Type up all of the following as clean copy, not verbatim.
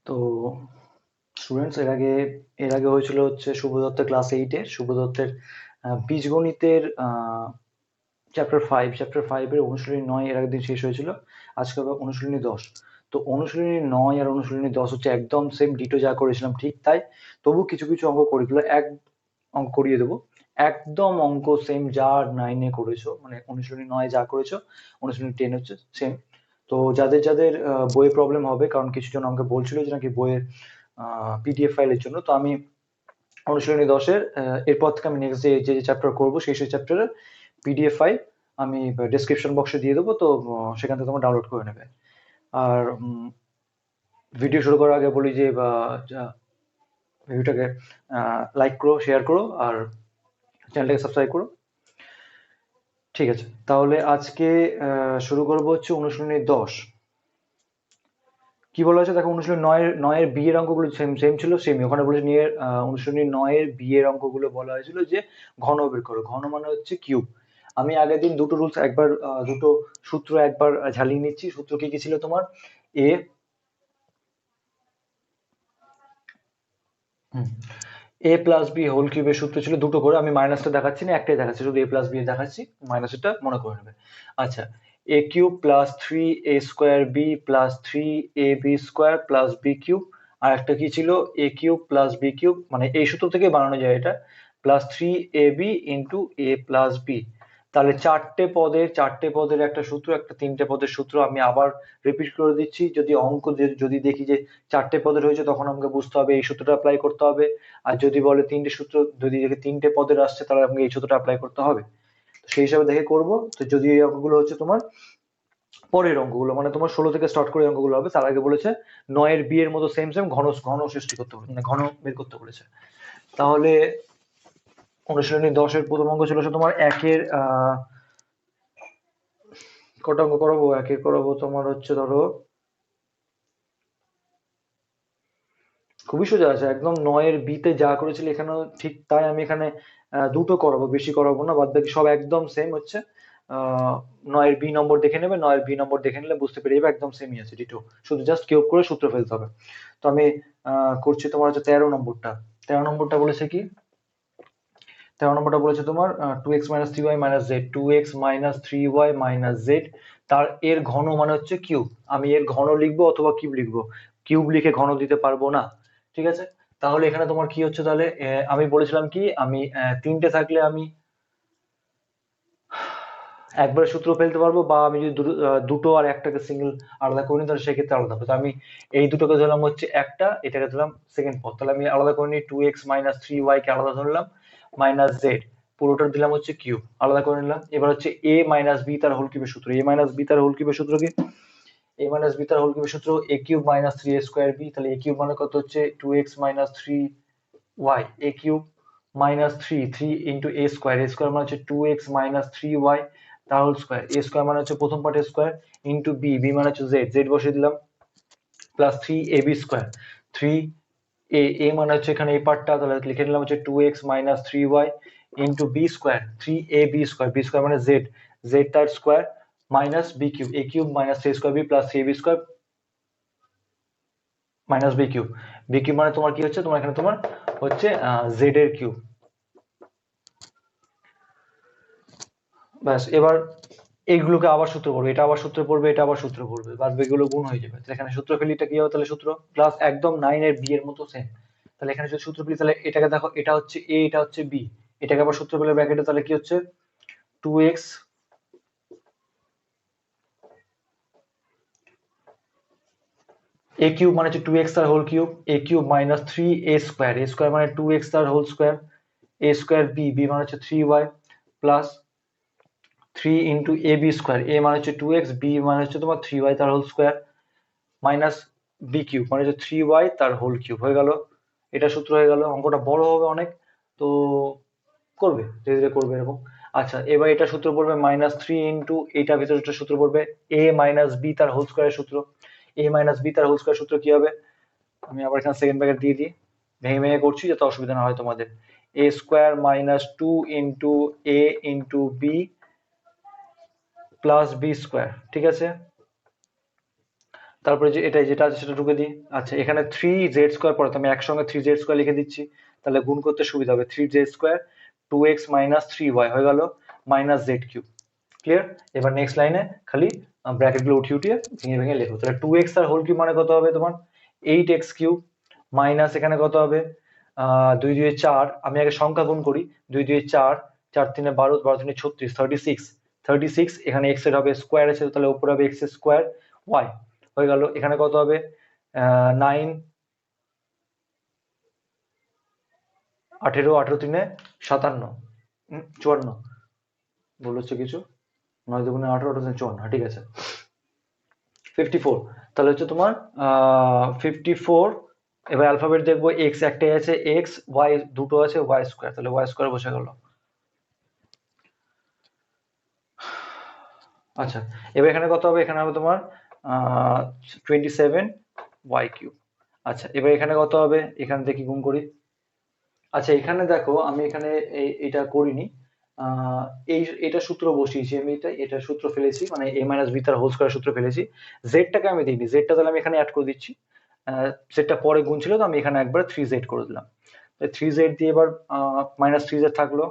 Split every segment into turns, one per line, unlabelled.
তো স্টুডেন্টস এর আগে হয়েছিল হচ্ছে শুভ দত্তের ক্লাস 8-এ শুভ দত্তের বীজগণিতের চ্যাপ্টার 5 এর অনুশীলনী 9 এর আগের দিন শেষ হয়েছিল। আজকে হবে অনুশীলনী 10। তো অনুশীলনী 9 আর অনুশীলনী 10 হচ্ছে একদম সেম ডিটো যা করেছিলাম ঠিক তাই, তবু কিছু কিছু অঙ্ক করেছিল, এক অঙ্ক করিয়ে দেবো। একদম অঙ্ক সেম যা 9-এ করেছো, মানে অনুশীলনী 9 যা করেছো অনুশীলনী 10 হচ্ছে সেম। তো যাদের যাদের বইয়ে প্রবলেম হবে, কারণ কিছু জন আমাকে বলছিল যে নাকি বইয়ের পিডিএফ ফাইলের জন্য, তো আমি অনুশীলনী 10-এর এরপর থেকে আমি নেক্সট যে যে চ্যাপ্টার করবো সেই চ্যাপ্টারের পিডিএফ ফাইল আমি ডেসক্রিপশন বক্সে দিয়ে দেবো, তো সেখান থেকে তোমরা ডাউনলোড করে নেবে। আর ভিডিও শুরু করার আগে বলি যে ভিডিওটাকে লাইক করো, শেয়ার করো, আর চ্যানেলটাকে সাবস্ক্রাইব করো। ঠিক আছে, তাহলে আজকে শুরু করবো হচ্ছে অনুশীলনী 10। কি বলা হয়েছে দেখো, অনুশীলনী 9-এর বি এর অঙ্কগুলো সেম সেম ছিল, সেমই ওখানে বলেছে অনুশীলনী 9-এর বি এর অঙ্কগুলো বলা হয়েছিল যে ঘন বের করো। ঘন মানে হচ্ছে কিউব। আমি আগের দিন দুটো রুলস একবার দুটো সূত্র একবার ঝালিয়ে নিচ্ছি। সূত্র কি কি ছিল তোমার? এ এ প্লাস বি হোল কিউবের সূত্র ছিল দুটো করে, আমি মাইনাসটা দেখাচ্ছি না, একটাই দেখাচ্ছি, শুধু এ প্লাস বি দেখাচ্ছি, মাইনাসটা মনে করে নেবে। আচ্ছা, a cube plus 3a² b plus 3ab² plus b cube. আর একটা কি ছিল? A cube plus b cube, মানে এই সূত্র থেকে বানানো যায় এটা, plus 3ab into a plus b. তাহলে চারটে পদের একটা সূত্র, একটা তিনটে পদের সূত্র। আমি আবার রিপিট করে দিচ্ছি, যদি যদি দেখি যে চারটে পদের হয়েছে তখন আমাকে বুঝতে হবে এই সূত্রটা অ্যাপ্লাই করতে হবে। আর যদি বলে তিনটে সূত্র, যদি দেখে তিনটে পদের আসছে, তাহলে আমাকে এই সূত্রটা অ্যাপ্লাই করতে হবে। তো সেই হিসাবে দেখে করব। তো যদি এই অঙ্কগুলো হচ্ছে তোমার পরের অঙ্কগুলো, মানে তোমার 16 থেকে স্টার্ট করে অঙ্কগুলো হবে, তার আগে বলেছে 9-এর বি এর মতো সেম সেম ঘন ঘন সৃষ্টি করতে বলেছে, মানে ঘন বের করতে বলেছে। তাহলে অনুশীলনী 10-এর প্রথম অঙ্ক ছিল হচ্ছে তোমার একের কটা অঙ্ক করাবো? একের করাবো তোমার হচ্ছে ধরো, খুবই সোজা আছে একদম। 9-এর বিতে যা করেছিল এখানেও ঠিক তাই, আমি এখানে দুটো করাবো, বেশি করাবো না, বাদ বাকি সব একদম সেম হচ্ছে। 9-এর বি নম্বর দেখে নেবে, 9-এর বি নম্বর দেখে নিলে বুঝতে পেরে যাবে একদম সেমই আছে ডিটো, শুধু জাস্ট কিউব করে সূত্র ফেলতে হবে। তো আমি করছি তোমার হচ্ছে 13 নম্বরটা। 13 নম্বরটা বলেছে কি? 13 নম্বরটা বলেছে তোমার 2x - 3y - z, তার এর ঘন মানে হচ্ছে কিউব। আমি এর ঘন লিখবো অথবা কিউব লিখবো, কিউব লিখে ঘন দিতে পারবো না। ঠিক আছে, তাহলে এখানে তোমার কি হচ্ছে? তাহলে আমি বলেছিলাম কি, আমি তিনটে থাকলে আমি একবারে সূত্র ফেলতে পারবো, বা আমি যদি দুটো আর একটাকে সিঙ্গেল আলাদা করি তাহলে সেক্ষেত্রে আলাদা হবে। তো আমি এই দুটোকে ধরলাম হচ্ছে একটা, এটাকে ধরলাম সেকেন্ড পদ, তাহলে আমি আলাদা করে নিই। 2x - 3y কে আলাদা ধরলাম, মাইনাস জেড পুরোটা দিলাম হচ্ছে কিউব, আলাদা করে নিলাম। এবার হচ্ছে a - b তার হোল কিউবের সূত্র। a - b তার হোল কিউবের সূত্র কি? a - b তার হোল কিউবের সূত্র a³ - 3a² b। তাহলে a³ মানে কত হচ্ছে 2x - 3y, a³ -3 into a² মানে হচ্ছে 2x - 3y তার হোল স্কয়ার। a² মানে হচ্ছে প্রথম পার্টের স্কয়ার, ইন্টু b মানে হচ্ছে z বসিয়ে দিলাম, প্লাস 3ab²। 3a মানে হচ্ছে এখানে এই পার্টটা, তাহলে লিখে নিলাম হচ্ছে 2x - 3y into b², 3ab², b² মানে z তার square, minus b³ a³ - 3a² b plus 3ab² minus b³ মানে তোমার কি হচ্ছে? তোমার এখানে তোমার হচ্ছে z এর কিউব। ব্যাস, এবার এইগুলোকে আবার সূত্র পড়বে, এটা আবার সূত্র পড়বে, এটা আবার সূত্র পড়বে, বাদ বাকিগুলো গুণ হয়ে যাবে। তাহলে এখানে সূত্র ফেলি, এটা কি হবে? তাহলে সূত্র প্লাস একদম 9-এর বি এর মতো সেম। তাহলে এখানে যদি সূত্র ফেলি, তাহলে এটাকে দেখো, এটা হচ্ছে এ, এটা হচ্ছে বি, এটাকে আবার সূত্র ফেলে ব্র্যাকেটে, তাহলে কি হচ্ছে? 2x a³ মানে হচ্ছে 2x তার whole cube, a³ minus 3a², মানে 2x তার হোল স্কয়ার, a² b মানে হচ্ছে 3y plus 3 into ab², a মানে হচ্ছে 2x, b মানে হচ্ছে তোমার 3y তার হোল স্কয়ার, মাইনাস b³ মানে হচ্ছে 3y তার হোল কিউব। হয়ে গেল, এটা সূত্র হয়ে গেল। অঙ্কটা বড় হবে অনেক, তো করবে, ধীরে ধীরে করবে এরকম। আচ্ছা, এবার এটা সূত্র পড়বে -3 ইন্টু এটা ভিতরে একটা সূত্র পড়বে a - b তার হোল স্কয়ারের সূত্র। a - b তার হোল স্কয়ার সূত্র কি হবে? আমি আবার এখানে সেকেন্ড ব্র্যাকেট দিয়ে দিই, ভেঙে ভেঙে করছি যাতে অসুবিধা না হয় তোমাদের। a² - 2 into a into b plus b², ঠিক আছে। তারপরে যে এটাই যেটা আছে সেটা ঢুকে দিই। আচ্ছা এখানে 3z² পড়ে তো আমি একসঙ্গে 3z² লিখে দিচ্ছি, তাহলে গুণ করতে সুবিধা হবে। 3z² 2x মাইনাস 3y হয়ে গেল মাইনাস জেড কিউব। ক্লিয়ার? এবার নেক্সট লাইনে খালি ব্র্যাকেট গুলো উঠিয়ে উঠিয়ে ভেঙে ভেঙে লেখো। তাহলে 2x আর হোল কিউব মানে কত হবে তোমার 8x³ মাইনাস এখানে কত হবে 2 2 4, আমি আগে সংখ্যা গুণ করি, 2 2 4, 4 3 12, 12 3 36, 36 এখানে x এর হবে স্কোয়ার আছে তাহলে উপরে হবে x স্কোয়ার y হয়ে গেল। এখানে কত হবে 9 18, 18 3 57, 54 ভুল হচ্ছে কিছু, 9 2 18, 18 54, ঠিক আছে 54। তাহলে হচ্ছে তোমার 54। এবার অ্যালফাবেট দেখবো, এক্স একটাই আছে, এক্স, ওয়াই দুটো আছে, ওয়াই স্কোয়ার, তাহলে ওয়াই স্কোয়ার বসে গেল। আচ্ছা এবার এখানে কত হবে, এখানে হবে তোমার 27y³। আচ্ছা এবার এখানে কত হবে, এখান থেকে গুণ করি। আচ্ছা এখানে দেখো আমি এখানে এটা করিনি, এটা সূত্র বসিয়েছি আমি, এটা সূত্র ফেলেছি, মানে a মাইনাস বি তার হোল স্কয়ার সূত্র ফেলেছি। জেডটাকে আমি দিইনি, জেডটা তাহলে আমি এখানে অ্যাড করে দিচ্ছি। জেডটা পরে গুণ ছিল তো আমি এখানে একবার 3z করে দিলাম। 3z দিয়ে এবার মাইনাস 3z থাকলো,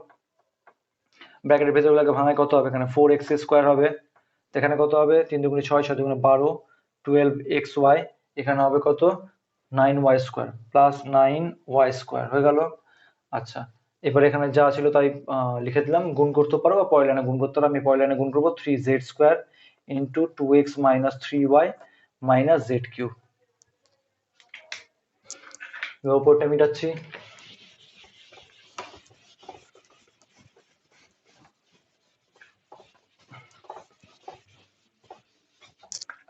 ব্র্যাকেটের ভেতরে লাগে ভাঙায় কত হবে, এখানে 4x² হবে, এখানে কত হবে 3 2 6, 6 2 12, 12xy, এখানে হবে কত 9y² প্লাস 9y² হয়ে গেল। আচ্ছা এবার এখানে যা ছিল তাই লিখে দিলাম, গুণ করতে পারো বা পরের লাইনে গুণ করতে পারো, আমি পরের লাইনে গুণ করবো 3z² into 2x minus 3y minus z³। উপরটা মিটাচ্ছি।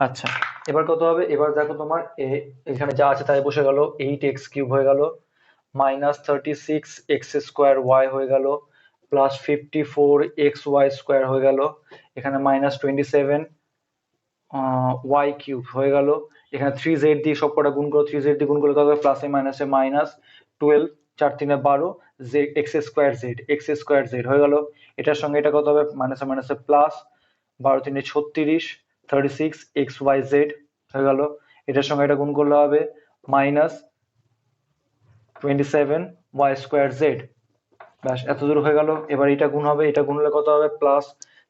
আচ্ছা এবার কত হবে, এবার দেখো তোমার এখানে যা আছে তাই বসে গেল, 8x³ হয়ে গেল মাইনাস 36x² হয়ে গেল প্লাস 54xy² হয়ে গেল, এখানে মাইনাস 27 y³ হয়ে গেল। এখানে 3z দিয়ে সব কটা গুণ করো, 3z দিয়ে গুণ করলে কত হবে প্লাসে মাইনাসে মাইনাস 12, 4 3 12, x² z হয়ে গেল। এটার সঙ্গে এটা কত হবে মাইনাসে মাইনাসে প্লাস 12 3 36, 36xyz হয়ে গেল। এটার সঙ্গে এটা গুণ করলে হবে মাইনাস 27y²z। ব্যাস এত দূর হয়ে গেল। এবার এটা গুণ হবে, এটা গুণ হলে কত হবে প্লাস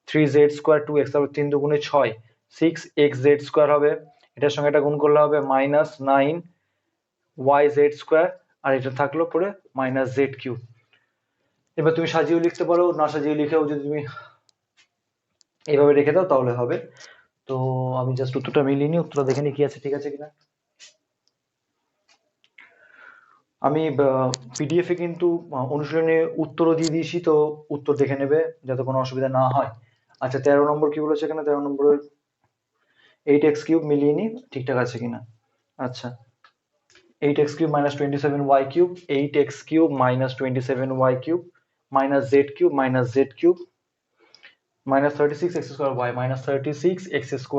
3z² 2x, তারপর 3 2 6, 6xz² হবে। এটার সঙ্গে এটা গুণ করলে হবে মাইনাস 9yz², আর এটা থাকলো পরে মাইনাস z³। এবার তুমি সাজিয়েও লিখতে পারো, না সাজিয়ে লিখেও যদি তুমি এইভাবে রেখে দাও তাহলে হবে। তো আমি জাস্ট উত্তরটা মিলিয়ে নিই, উত্তরটা দেখে নিই কি আছে, ঠিক আছে কিনা। আমি পিডিএফ এ কিন্তু অনুশীলনে উত্তরও দিয়ে দিয়েছি, তো উত্তর দেখে নেবে যাতে কোনো অসুবিধা না হয়। আচ্ছা 13 নম্বর কি বলেছে এখানে, 13 নম্বরের 8x³ মিলিয়ে নিই ঠিকঠাক আছে কিনা। আচ্ছা 8x³ minus 27y³ 8x³ minus 27y³ minus z³ minus z³ minus 36x² minus 36x²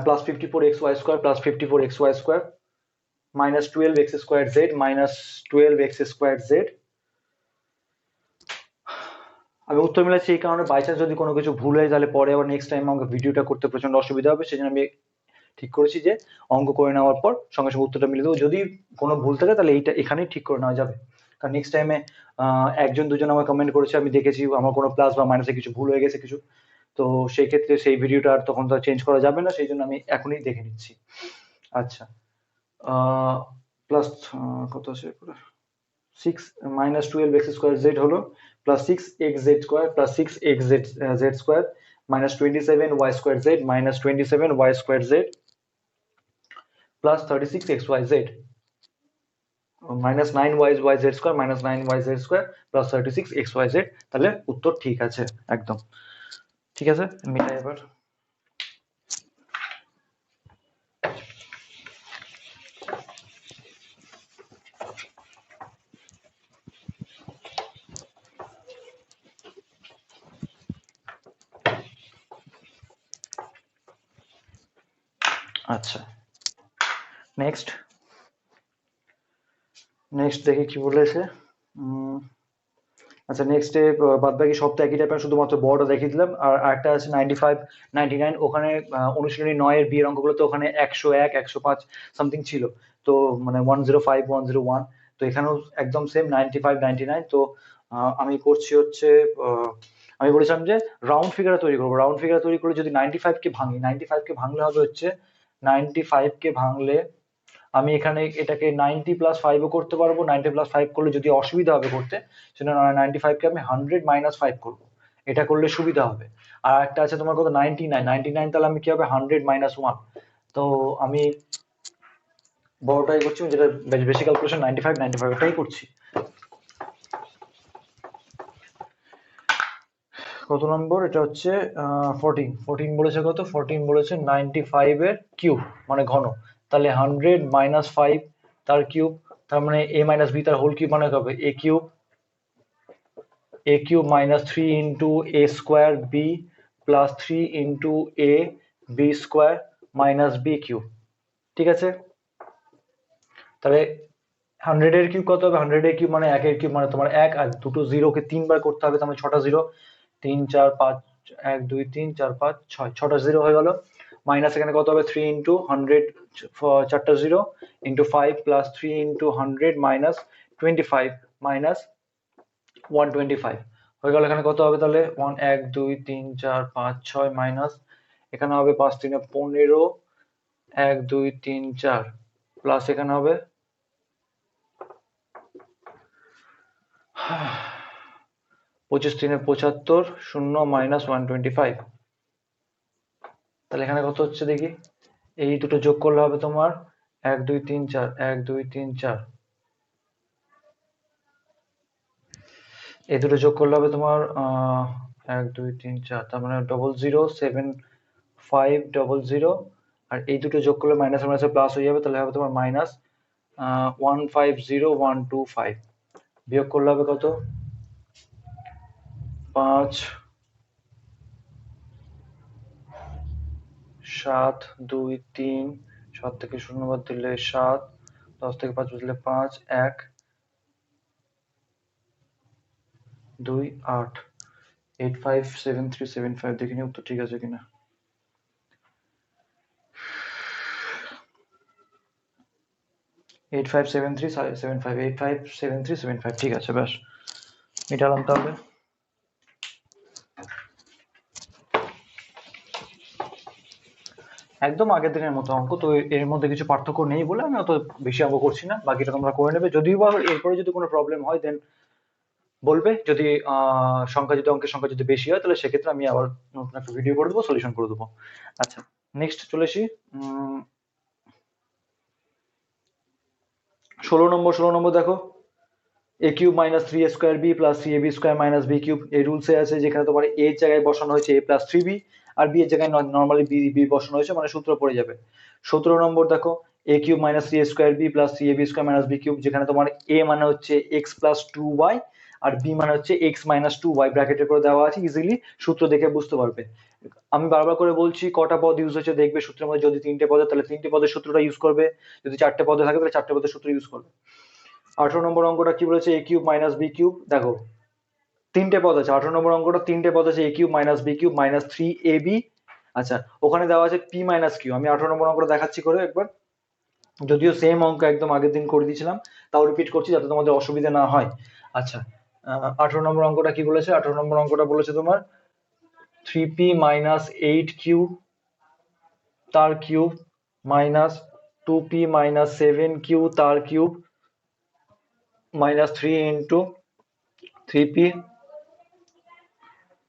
plus 54xy² plus 54xy² minus 12x² z minus 12x² z। আমি উত্তর মিলাচ্ছি এই কারণে, বাই চান্স যদি কোনো কিছু ভুল হয় তাহলে পরে আবার নেক্সট টাইম আমাকে ভিডিওটা করতে প্রচন্ড অসুবিধা হবে, সেই জন্য আমি ঠিক করেছি যে অঙ্ক করে নেওয়ার পর সঙ্গে সঙ্গে উত্তরটা মিলিয়ে দেবো। যদি কোনো ভুল থাকে তাহলে এইটা এখানেই ঠিক করে নেওয়া যাবে, কারণ নেক্সট টাইমে একজন দুজন আমার কমেন্ট করেছে, আমি দেখেছি আমার কোনো প্লাস বা মাইনাসে কিছু ভুল হয়ে গেছে কিছু, তো সেই ক্ষেত্রে সেই ভিডিওটা আর তখন তো চেঞ্জ করা যাবে না, সেই জন্য আমি এখনই দেখে নিচ্ছি। আচ্ছা প্লাস কত আছে 6 মাইনাস 12x² z হলো plus 6xz² plus 6xz² minus 27y² z minus 27y² z plus 36xyz minus 9yz² minus 9yz² plus 36xyz। তাহলে উত্তর ঠিক আছে একদম ঠিক আছে। মিলাই এবার। আচ্ছা নেক্সট দেখি কি বলেছে। আচ্ছা নেক্সট এ বাদ বাকি সব তো একই টাইপের, শুধুমাত্র বড়টা দেখিয়ে দিলাম। আর একটা আছে 95 99, ওখানে অনুশীলনী 9 এর বিয়ের অঙ্কগুলো তো ওখানে 101 105 সামথিং ছিল, তো মানে 105 101, তো এখানেও একদম সেম 95 99। তো আমি করছি হচ্ছে আমি বলেছিলাম যে রাউন্ড ফিগার তৈরি করবো, রাউন্ড ফিগার তৈরি করে যদি 95 কে ভাঙি, 95 কে ভাঙলে হবে হচ্ছে 95 কে ভাঙলে আমি এখানে এটাকে 90 প্লাস 5 ও করতে পারবো, 90 প্লাস 5 করলে যদি অসুবিধা হবে করতে, সেটা 95 কে আমি 100 মাইনাস 5 করবো, এটা করলে সুবিধা হবে। আর একটা আছে তোমার কত 99, 99 তাহলে আমি কি হবে 100 মাইনাস 1। তো আমি বড়টাই করছি, যেটা বেশি ক্যালকুলেশন 95 95 ওটাই করছি। কত নম্বর এটা হচ্ছে 14 14 বলেছে কত, 14 বলেছে 95 এর কিউব মানে ঘন, তাহলে 100 মাইনাস 5 তার কিউব, তার মানে a মাইনাস b তার হোল কিউব মানে হবে a cube minus 3 into a square b plus 3 into a b square minus b cube. ঠিক আছে, তাহলে 100 এর কিউব কত হবে, 100 এর কিউব মানে 1 এর কিউব মানে তোমার 1, আর দুটো জিরোকে 3 বার করতে হবে, তাহলে 6টা জিরো, 3 4 5 1 2 3 4 5 6, 6টা জিরো হয়ে গেল। মাইনাস এখানে কত হবে 3 ইন্টু 100, 4টা zero into 5 plus 3 into 100 minus 25 minus 125 হয়ে গেল। এখানে কত হবে তাহলে 1 1 2 3 4 5 6 মাইনাস এখানে হবে 5 3 15 1 2 3 4 প্লাস এখানে হবে 25 3 75 0 মাইনাস 125। তাহলে এখানে কত হচ্ছে দেখি, এই দুটো যোগ করলে হবে তোমার 1 2 3 4 1 2 3 4, এই দুটো যোগ করলে হবে তোমার 1 2 3 4, তার মানে 007500, আর এই দুটো যোগ করলে মাইনাস মাইনাসে প্লাস হয়ে যাবে, তাহলে হবে তোমার মাইনাস 150125, বিয়োগ করলে হবে কত 5 7 2 3, 7 থেকে 0 বাদ দিলে 7, 10 থেকে 5 বাদ দিলে 5 1 2 8, 857375, দেখে নিই উত্তর ঠিক আছে কিনা। 857375, 857375, ঠিক আছে, ব্যাস মেটালাম তাহলে। একদম আগের দিনের মতো অঙ্ক, তো এর মধ্যে কিছু পার্থক্য নেই বলে আমি অত বেশি অঙ্ক করছি না, বাকিটা তোমরা করে নেবে। যদিও বা এরপরে যদি কোনো প্রবলেম হয় দেন বলবে, যদি সংখ্যা যদি অঙ্কের সংখ্যা যদি বেশি হয় তাহলে সেক্ষেত্রে আমি আবার নতুন একটা ভিডিও করে দেবো, সলিউশন করে দেবো। আচ্ছা নেক্সট চলে আসি 16 নম্বর দেখো, a cube minus 3a² b plus 3ab square minus b cube, এই রুলসে আছে যেখানে তোমার a এর জায়গায় বসানো হয়েছে a plus 3b, R b এর জায়গায় নর্মালি b বসানো হয়েছে, মানে সূত্র পড়ে যাবে। 17 নম্বর দেখো, a cube minus 3a² b plus 3ab square minus b cube, যেখানে তোমার a মানে হচ্ছে x প্লাস 2y আর b মানে হচ্ছে x মাইনাস 2y, ব্র্যাকেটের করে দেওয়া আছে, ইজিলি সূত্র দেখে বুঝতে পারবে। আমি বারবার করে বলছি কটা পদ ইউজ হচ্ছে দেখবে সূত্রের মধ্যে, যদি 3টে পদে তাহলে 3টে পদের সূত্রটা ইউজ করবে, যদি 4টে পদে থাকে তাহলে 4টে পদের সূত্র ইউজ করবে। 18 নম্বর অঙ্কটা কি বলেছে, এ কিউব মাইনাস বি কিউব, দেখো 3টে পদ আছে, 18 নম্বর অঙ্কটা 3টে পদ আছে, a cube minus b cube minus 3ab। আচ্ছা ওখানে দেওয়া আছে পি মাইনাস কিউ, আমি 18 নম্বর অঙ্কটা দেখাচ্ছি করে একবার, যদিও সেম অঙ্ক একদম আগের দিন করে দিয়েছিলাম, তাও রিপিট করছি যাতে তোমাদের অসুবিধা না হয়। আচ্ছা 18 নম্বর অঙ্কটা কি বলেছে, 18 নম্বর অঙ্কটা বলেছে তোমার 3p মাইনাস 8q তার cube minus 2p minus 7q তার cube minus 3 into 3p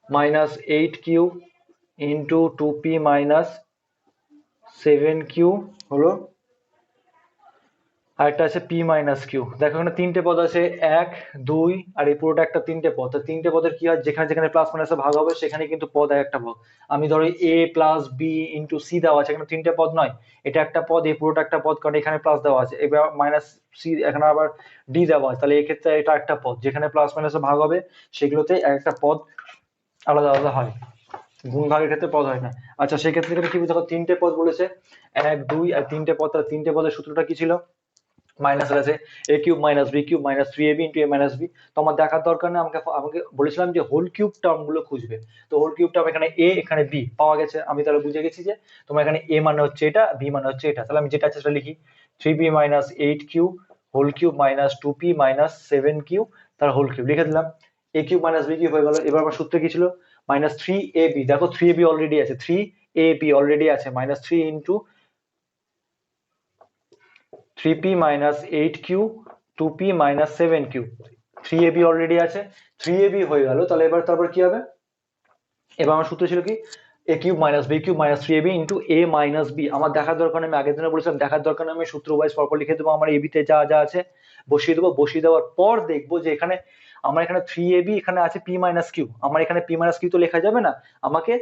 minus 8q into 2p minus 7q হলো, আর একটা আছে p মাইনাস q। দেখো এখানে 3টে পদ আছে, 1 2, আর এই পুরোটা একটা 3টে পদ, তো 3টে পদের কি হয়, যেখানে যেখানে প্লাস মাইনাসে ভাগ হবে সেখানে কিন্তু পদ একটা পদ। আমি ধরো a plus b into c দেওয়া আছে, এখানে 3টে পদ নয়, এটা একটা পদ, এই পুরোটা একটা পদ, কারণ এখানে প্লাস দেওয়া আছে, এবার মাইনাস c এখানে আবার d দেওয়া আছে, তাহলে এক্ষেত্রে এটা একটা পদ, যেখানে প্লাস মাইনাসে ভাগ হবে সেগুলোতে একটা পদ আলাদা আলাদা হয়, গুণ ভাগের ক্ষেত্রে পদ হয় না। আচ্ছা সেক্ষেত্রে এখানে কি দেখো 3টে পদ বলেছে, 1 2 আর 3টে পদ, তাহলে 3টে পদের সূত্রটা কি ছিল, মাইনাস আছে a cube minus b cube minus 3ab into a minus b. তো আমার দেখার দরকার নেই, আমাকে আমাকে বলেছিলাম যে হোল কিউব টার্ম গুলো খুঁজবে। তো হোল কিউব টার্ম এখানে এ এখানে বি পাওয়া গেছে, আমি তাহলে বুঝে গেছি যে তোমার এখানে এ মানে হচ্ছে এটা, বি মানে হচ্ছে এটা। তাহলে আমি যেটা আছে সেটা লিখি, 3b minus 8q whole cube minus 2p minus 7q তার হোল কিউব লিখে দিলাম। A cube minus b cube হয়ে গেল। এবার আমার সূত্র কি ছিল, মাইনাস 3ab, দেখো 3ab অলরেডি আছে, 3ab অলরেডি আছে, minus 3 into 3p minus 8q 2p minus 7q, 3ab already আছে, 3ab হয়ে গেল। তাহলে এবার তারপর কি হবে, এবার আমার সূত্র ছিল কি, a cube minus b cube minus 3ab into a minus b. আমার দেখার দরকার নেই, আমি আগের দিনে বলেছিলাম দেখার দরকার নেই, আমি সূত্র ওয়াইজ পরপর লিখে দেবো। আমার ab তে যা যা আছে বসিয়ে দেবো, বসিয়ে দেওয়ার পর দেখবো যে এখানে আমার এখানে 3ab এখানে আছে p মাইনাস কিউ, আমার এখানে p মাইনাস কিউ তো লেখা যাবে না, আমাকে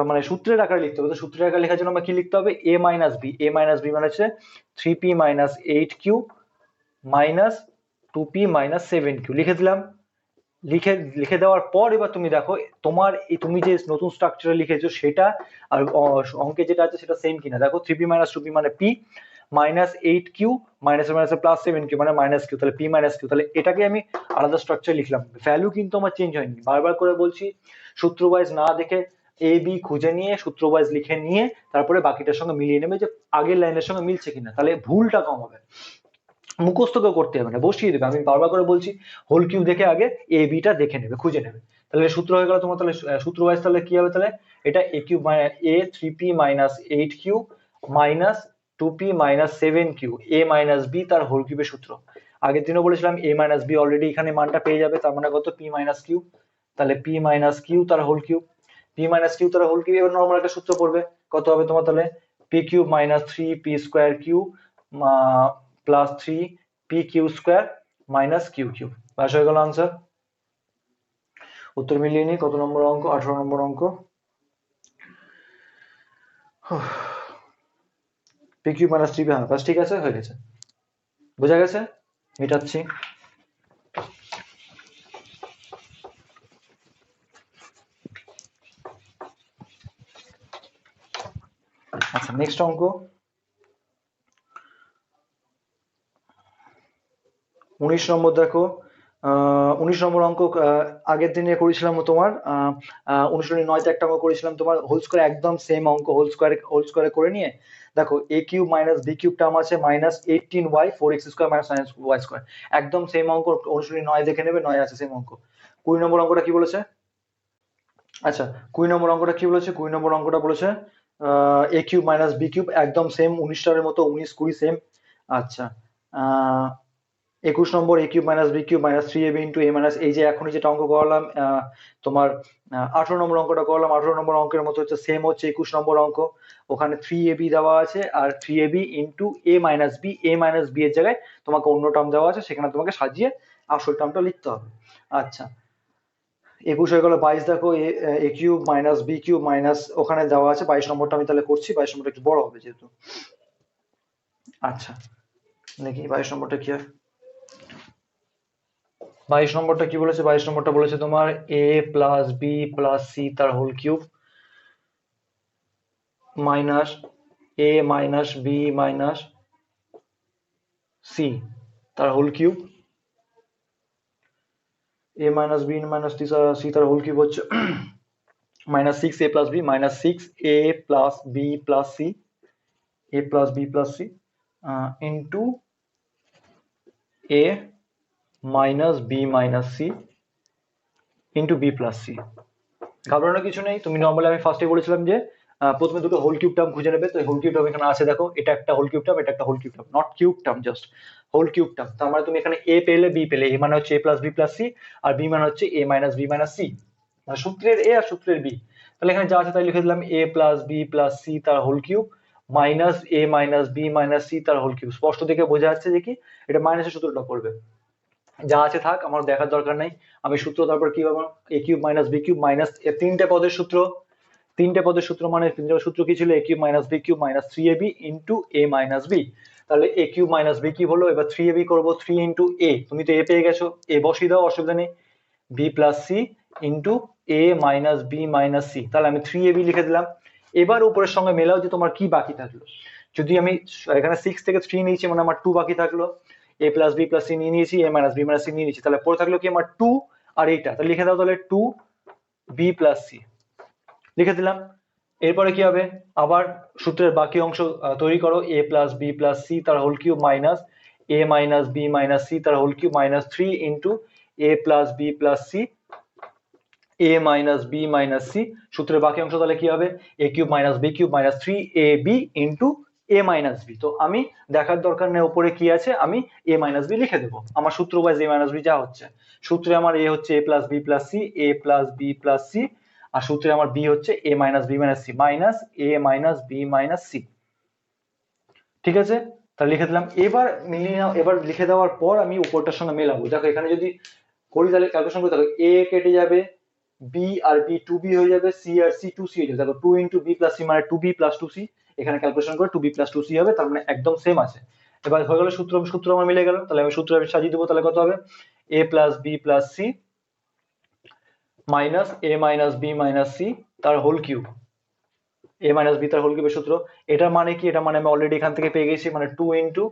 মানে সূত্রের আকারে লিখতে হবে। তো সূত্রের আকারে লেখার জন্য আমার কি লিখতে হবে, a minus b, a minus b মানে হচ্ছে 3p minus 8q minus 2p minus 7q লিখে দিলাম। লিখে লিখে দেওয়ার পর এবার তুমি দেখো তোমার তুমি যে নতুন স্ট্রাকচারে লিখেছো সেটা আর অঙ্কে যেটা আছে সেটা সেম কিনা। দেখো 3p মাইনাস 2p মানে p minus 8q minus minus plus 7q মানে মাইনাস q, তাহলে p মাইনাস q, তাহলে এটাকে আমি আলাদা স্ট্রাকচার লিখলাম। ভ্যালু কিন্তু আমার চেঞ্জ হয়নি, বারবার করে বলছি সূত্র ওয়াইজ না দেখে এ বি খুঁজে নিয়ে সূত্র ওয়াইজ লিখে নিয়ে তারপরে বাকিটার সঙ্গে মিলিয়ে নেবে যে আগের লাইনের সঙ্গে মিলছে কিনা, তাহলে ভুলটা কম হবে। মুখস্থ কেউ করতে হবে না, বসিয়ে দেবে। আমি বারবার করে বলছি হোল কিউব দেখে আগে এ বিটা দেখে নেবে, খুঁজে নেবে। তাহলে সূত্র হয়ে গেল তোমার, তাহলে সূত্র ওয়াইজ তাহলে কি হবে, তাহলে এটা এ কিউব এ 3p minus 8q minus 2p minus 7q এ মাইনাস বি তার হোল কিউবের সূত্র। আগের দিনও বলেছিলাম এ মাইনাস বি অলরেডি এখানে মানটা পেয়ে যাবে, তার মানে কত, p মাইনাস কিউ, তাহলে p মাইনাস কিউ তার whole cube, p minus q তার হোল কিউব। এবার নর্মাল একটা সূত্র পড়বে, কত হবে তোমার, তাহলে p cube minus 3p square q plus 3p q square minus q cube. ব্যাস হয়ে গেল আনসার। উত্তর মিলিয়ে নি, কত নম্বর অঙ্ক, 18 নম্বর অঙ্ক। p কিউ মাইনাস 3p, হ্যাঁ ব্যাস ঠিক আছে, হয়ে গেছে, বোঝা গেছে, মেটাচ্ছি। আচ্ছা নেক্সট অঙ্ক 19 নম্বর। দেখো 19 নম্বর অঙ্ক আগের দিনে করেছিলাম তোমার অনুশীলনী 9তে একটা অঙ্ক করেছিলাম তোমার হোল স্কয়ার, একদম সেম অঙ্ক, হোল স্কয়ারে করে নিয়ে দেখো a cube minus b cube term আছে minus 18y 4x square minus 9y square, একদম সেম অঙ্ক, অনুশীলনী 9 দেখে নেবে, 9 আছে সেম অঙ্ক। 20 নম্বর অঙ্কটা কি বলেছে, আচ্ছা 20 নম্বর অঙ্কটা কি বলেছে, 20 নম্বর অঙ্কটা বলেছে a cube minus b cube, একদম সেম 19 টার মতো, 19 20 সেম। আচ্ছা 21 number a cube minus b cube minus 3ab into a minus, এই যে এখনই যেটা অঙ্ক করালাম তোমার 18 নম্বর অঙ্কটা করলাম, 18 নম্বর অঙ্কের মতো হচ্ছে সেম, হচ্ছে 21 নম্বর অঙ্ক। ওখানে 3ab দেওয়া আছে আর 3ab into a minus B, A minus B এর জায়গায় তোমাকে অন্য টার্ম দেওয়া আছে, সেখানে তোমাকে সাজিয়ে আসল টার্মটা লিখতে হবে। আচ্ছা 21 হয়ে গেল। 22 দেখো a cube minus b cube minus, ওখানে দেওয়া আছে 22 নম্বরটা আমি তাহলে করছি, 22 নম্বরটা একটু বড় হবে যেহেতু। আচ্ছা দেখি 22 নম্বরটা কি হয়। 22 নম্বরটা কি বলেছে, 22 নম্বরটা বলেছে তোমার a plus B plus c তার whole cube minus a minus B minus C তার whole cube, a minus B minus C তার হোল কিউব হচ্ছে minus 6a plus b minus 6a plus B plus c, a plus B plus c into a minus B minus c into b plus c. ঘাবড়ানোর কিছু নেই, তুমি normally আমি ফার্স্টে বলেছিলাম যে প্রথমে দুটো হোল কিউব টার্ম খুঁজে নেবে। তো হোল কিউব টার্ম এখানে আছে, দেখো এটা একটা হোল কিউব টার্ম, এটা একটা whole cube term, not cube term, just whole cube term. তার মানে তুমি এখানে এ পেলে বি পেলে, এ মানে হচ্ছে এ প্লাস বি প্লাস সি আর বি মানে হচ্ছে এ মাইনাস বি মাইনাস সি, মানে সূত্রের এ আর সূত্রের বি। তাহলে এখানে যা আছে তাই লিখে দিলাম, এ প্লাস বি প্লাস সি তার হোল কিউব মাইনাস এ মাইনাস বি মাইনাস সি তার হোল কিউব। স্পষ্ট দেখে বোঝা যাচ্ছে যে কি এটা মাইনাসের সূত্রটা পড়বে, যা আছে থাক, আমার দেখার দরকার নাই। আমি সূত্র তারপর কি পাবো, a cube minus b cube minus তিনটে পদের সূত্র, তিনটে পদের সূত্র মানে তিনটে সূত্র কি ছিল, a cube minus b cube minus 3ab into a minus b. তাহলে a cube minus b cube হলো, এবার 3ab করবো, 3 ইন্টু এ, তুমি তো এ পেয়ে গেছো, এ বসিয়ে দাও, অসুবিধা নেই, B plus c into a minus B minus C, তাহলে আমি 3ab লিখে দিলাম। এবার উপরের সঙ্গে মেলাও যে তোমার কি বাকি থাকলো, যদি আমি এখানে 6 থেকে 3 নিয়েছি মানে আমার 2 বাকি থাকলো, a plus B plus c নিয়ে নিয়েছি, a minus B minus c নিয়ে নিয়েছি, তাহলে পরে থাকলো কি আমার 2 আর এইটা, তাহলে লিখে দাও তাহলে 2 বি প্লাস সি লিখে দিলাম। এরপরে কি হবে, আবার সূত্রের বাকি অংশ তৈরি করো, a plus B plus c তার whole cube minus a minus B minus C তার whole cube minus 3 into a plus B plus c a minus B minus c. সূত্রের বাকি অংশ তাহলে কি হবে, a cube minus b cube minus 3ab into a minus b. তো আমি দেখার দরকার নেই উপরে কি আছে, আমি a মাইনাস বি লিখে দেবো, আমার সূত্র ওয়াইজ a মাইনাস বি যা হচ্ছে। সূত্রে আমার a হচ্ছে a plus B plus c, a plus B plus c, আর সূত্রে আমার b হচ্ছে a minus B minus c minus a minus B minus c. ঠিক আছে, তাহলে লিখে দিলাম। এবার মিলিয়ে নাও, এবার লিখে দেওয়ার পর আমি উপরটার সঙ্গে মেলাবো। দেখো এখানে যদি করি তাহলে ক্যালকুলেশন করে দেখো, a কেটে যাবে, বি আর বি 2b হয়ে যাবে, সি আর সি 2c হয়ে যাবে। দেখো 2 ইন্টু বি প্লাস সি মানে 2b প্লাস 2c, এখানে ক্যালকুলেশন করে 2b প্লাস 2c হবে, তার মানে একদম সেম আছে। এবার হয়ে গেল সূত্র, সূত্র আমার মিলে গেল, তাহলে আমি সূত্র সাজিয়ে দেবো, তাহলে কত হবে, a plus B plus C minus a minus B minus C তার whole cube, a minus B তার হোল কিউবের সূত্র। এটা মানে কি, এটা মানে আমি অলরেডি এখান থেকে পেয়ে গেছি, মানে 2 ইন্টু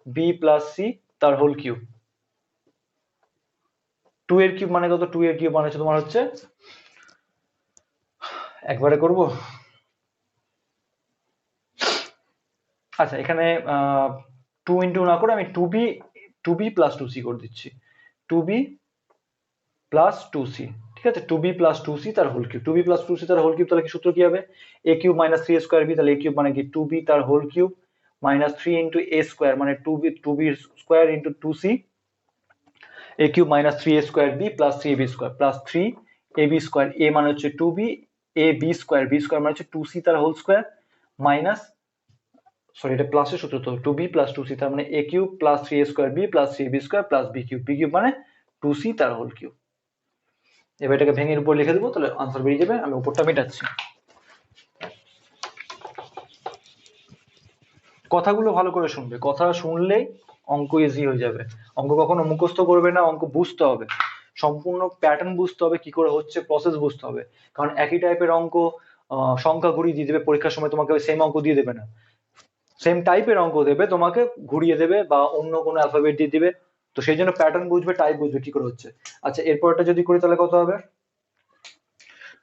বি প্লাস সি তার হোল কিউব। 2 এর কিউব মানে কত, 2 এর কিউব মানে হচ্ছে তোমার হচ্ছে, একবারে করব, আচ্ছা এখানে 2 ইন্টু না করে আমি 2b প্লাস 2c করে দিচ্ছি, 2b প্লাস 2c। ঠিক আছে, 2b প্লাস 2c তার whole cube, 2b plus 2c তার হোল কিউব, তাহলে কি সূত্র কি হবে, a cube minus 3a square b, তাহলে a কিউব মানে কি 2b তার whole cube minus 3 into a square মানে 2b square into 2c, a cube minus 3a square b plus 3ab square plus 3ab square, a মানে হচ্ছে 2b, ab square, b square মানে হচ্ছে 2c তার whole square minus, sorry এটা প্লাসের সূত্র তো, 2b প্লাস 2c, তার মানে a cube plus 3a square b plus 3ab square plus b cube মানে 2c তার হোল কিউব। এবার এটাকে ভেঙে উপর লিখে দেবো, তাহলে আনসার বেরিয়ে যাবে। আমি উপরটা মেটাচ্ছি। কথাগুলো ভালো করে শুনবে, কথা শুনলেই অঙ্ক ইজি হয়ে যাবে। অঙ্ক কখনো মুখস্থ করবে না, অঙ্ক বুঝতে হবে, সম্পূর্ণ প্যাটার্ন বুঝতে হবে, কি করে হচ্ছে প্রসেস বুঝতে হবে। কারণ একই টাইপের অঙ্ক সংখ্যা ঘুরিয়ে দিয়ে দেবে পরীক্ষার সময়, তোমাকে সেম অঙ্ক দিয়ে দেবে না, সেম টাইপের অঙ্ক দেবে তোমাকে, ঘুরিয়ে দেবে বা অন্য কোনো অ্যালফাবেট দিয়ে দিবে। তো সেই জন্য প্যাটার্ন বুঝবে, টাইপ বুঝবে কি করে হচ্ছে। আচ্ছা এরপরটা যদি করি তাহলে কত হবে,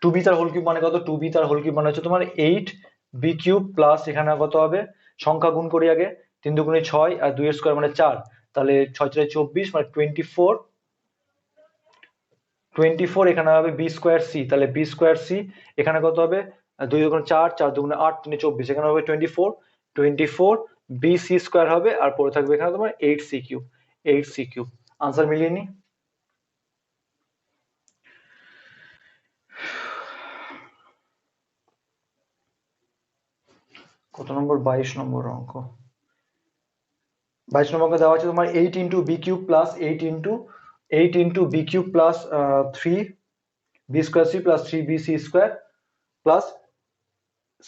2b তার হোল কিউব মানে কত, 2b তার হোল কিউব মানে হচ্ছে তোমার 8b কিউব প্লাস এখানে কত হবে, সংখ্যা গুণ করি আগে, 3 দুগুণে 6 আর 2 এর স্কয়ার মানে 4, তাহলে 6 4 24 মানে 24 এখানে হবে b স্কয়ার c, তাহলে b স্কয়ার c এখানে কত হবে, 2 দুগুণে 4, 4 দুগুণে 8, 3 24, এখানে হবে 24 b c স্কয়ার হবে, আর পরে থাকবে এখানে তোমার 8c cube, 8c cube. Answer মিলিয়ে নি। কত নম্বর, 22 নম্বর অঙ্ক। 22 নম্বর দেওয়া আছে তোমার 8 into b cube plus 8 into b cube plus 3 b square c plus 3 b c square plus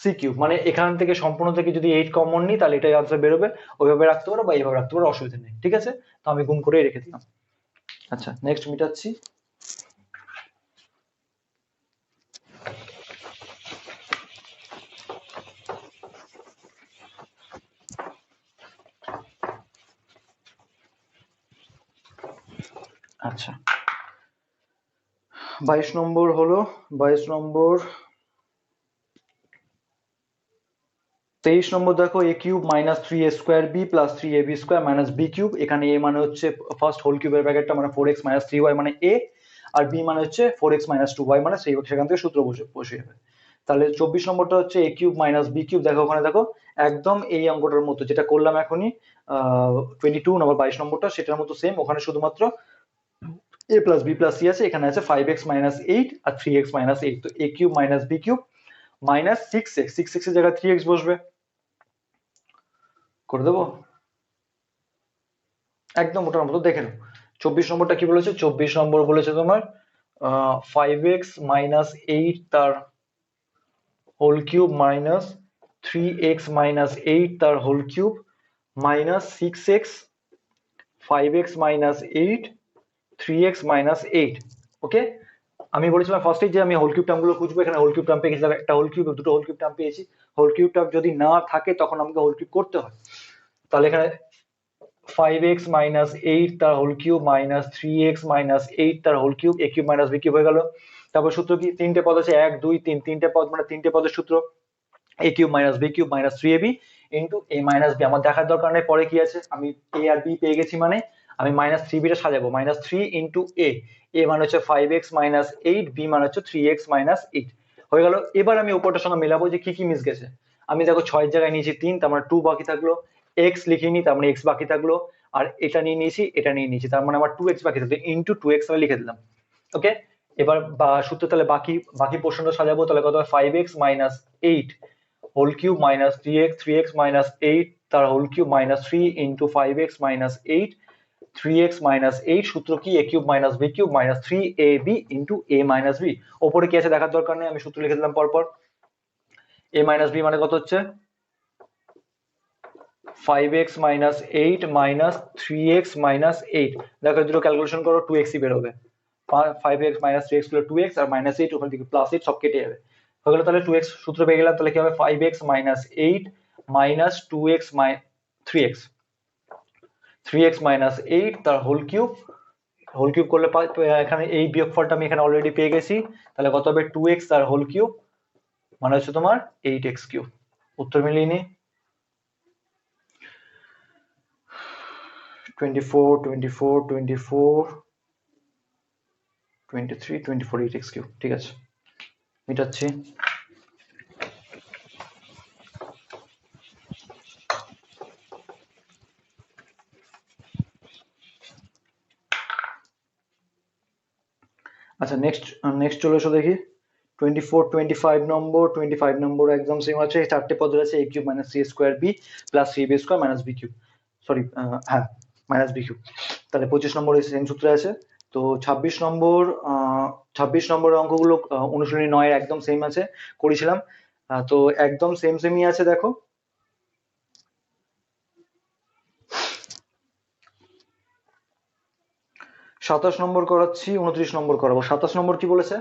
c cube. মানে এখান থেকে সম্পূর্ণ থেকে যদি 8 কমন নিই তাহলে এটাই আনসার বেরোবে, ওইভাবে রাখতে পারো বা এইভাবে রাখতে পারো, অসুবিধা নেই। ঠিক আছে, তো আমি গুণ করেই রেখে দিলাম। আচ্ছা নেক্সট মিটাচ্ছি। আচ্ছা 22 নম্বর হলো, 22 নম্বর 23 নম্বর দেখো, a cube minus 3a square b plus 3ab square minus b cube. এখানে a মানে হচ্ছে ফার্স্ট হোল কিউবের ব্র্যাকেটটা মানে 4x মাইনাস 3y মানে a, আর b মানে হচ্ছে 4x মাইনাস 2y মানে সেখান থেকে সূত্র বসে যাবে। তাহলে 24 নম্বরটা হচ্ছে a cube minus b cube. দেখো ওখানে দেখো একদম এই অঙ্কটার মতো যেটা করলাম এখনই 22 নম্বর 22 নম্বরটা সেটার মতো সেম, ওখানে শুধুমাত্র a plus B plus c আছে, এখানে আছে 5x মাইনাস 8 আর 3x মাইনাস 8। তো a cube minus b cube minus 6x এর জায়গায় 3x বসবে, করে দেবো একদম ওটার মতো, দেখে নাও। 24 নম্বরটা কি বলেছে, 24 নম্বর বলেছে তোমার 5x মাইনাস 8 তার whole cube minus 3x minus 8 তার whole cube minus 6x 5x minus 8 3x minus 8। Okay, আমি বলেছিলাম ফার্স্টে যে আমি হোল কিউব টার্ম গুলো খুঁজবো, এখানে হোল কিউব টার্ম পেয়ে গেছিলাম, একটা হোল কিউব দুটো হোল কিউব টার্ম পেয়েছি। হোল কিউব টার্ম যদি না থাকে তখন আমাকে হোল কিউব করতে হয়। তাহলে এখানে 5x মাইনাস 8 তার whole cube minus 3x minus 8 তার whole cube, a cube minus b cube হয়ে গেল। তারপর সূত্র কি, তিনটে পদ আছে, 1 2 3, তিনটে পদ মানে তিনটে পদের সূত্র, a cube minus b cube minus 3ab into a minus b। আমার দেখার দরকার নেই পরে কি আছে, আমি a আর b পেয়ে গেছি, মানে আমি মাইনাস 3b টা সাজাবো, মাইনাস 3 ইন্টু a মানে হচ্ছে 5x মাইনাস 8, b মানে হচ্ছে 3x মাইনাস 8 হয়ে গেল। এবার আমি উপরটার সঙ্গে মেলাবো যে কি কি মিস গেছে। আমি দেখো 6 জায়গায় নিয়েছি 3, তার মানে 2 বাকি থাকলো, x লিখিনি তার মানে x বাকি থাকলো, আর এটা নিয়ে নিয়েছি এটা নিয়ে নিয়েছি তার মানে আমার 2x বাকি থাকলো, ইন্টু 2x আমি লিখে দিলাম। ওকে, এবার সূত্র তাহলে বাকি বাকি পোর্শনটা সাজাবো, তাহলে কত হয় 5x minus 8 whole cube minus 3x minus 8 তার whole cube minus 3 into 5x minus 8 3x minus 8, সূত্র কি a cube minus b cube minus 3ab into a minus b। ওপরে কি আছে দেখার দরকার নেই, আমি সূত্র লিখে দিলাম পরপর। a মাইনাস b মানে কত হচ্ছে 5x minus 8 minus 3x minus 8, দেখো দুটো ক্যালকুলেশন করো 2x ই বেরোবে, 5x মাইনাস 3x হলো 2x আর মাইনাস 8 ওখান থেকে প্লাস 8 সব কেটে যাবে, হয়ে গেল। তাহলে 2x সূত্র পেয়ে গেলাম, তাহলে কি হবে 5x minus 8 minus 2x 3x minus 8 তার হোল কিউব, হোল কিউব করলে এখানে এই বিয়োগফলটা আমি এখানে অলরেডি পেয়ে গেছি, তাহলে কত হবে 2x তার হোল কিউব মানে হচ্ছে তোমার 8x কিউব। উত্তর মিলিয়ে নি 24 24 24 23 24 8x কিউব, ঠিক আছে মিটাচ্ছি। আচ্ছা নেক্সট চলে এসো দেখি 24 25 নম্বর একদম সেম আছে, চারটে পদের আছে a cube minus c square b plus 3b square minus b cube, sorry হ্যাঁ মাইনাস b কিউব। তাহলে 25 নম্বরে সেম সূত্রে আছে। তো 26 নম্বরের অঙ্কগুলো অনুশীলনী 9 এর একদম সেম আছে, করেছিলাম। তো একদম সেমই আছে দেখো। 27 নম্বর করাচ্ছি, 29 নম্বর করাবো। 27 নম্বর কি বলেছে,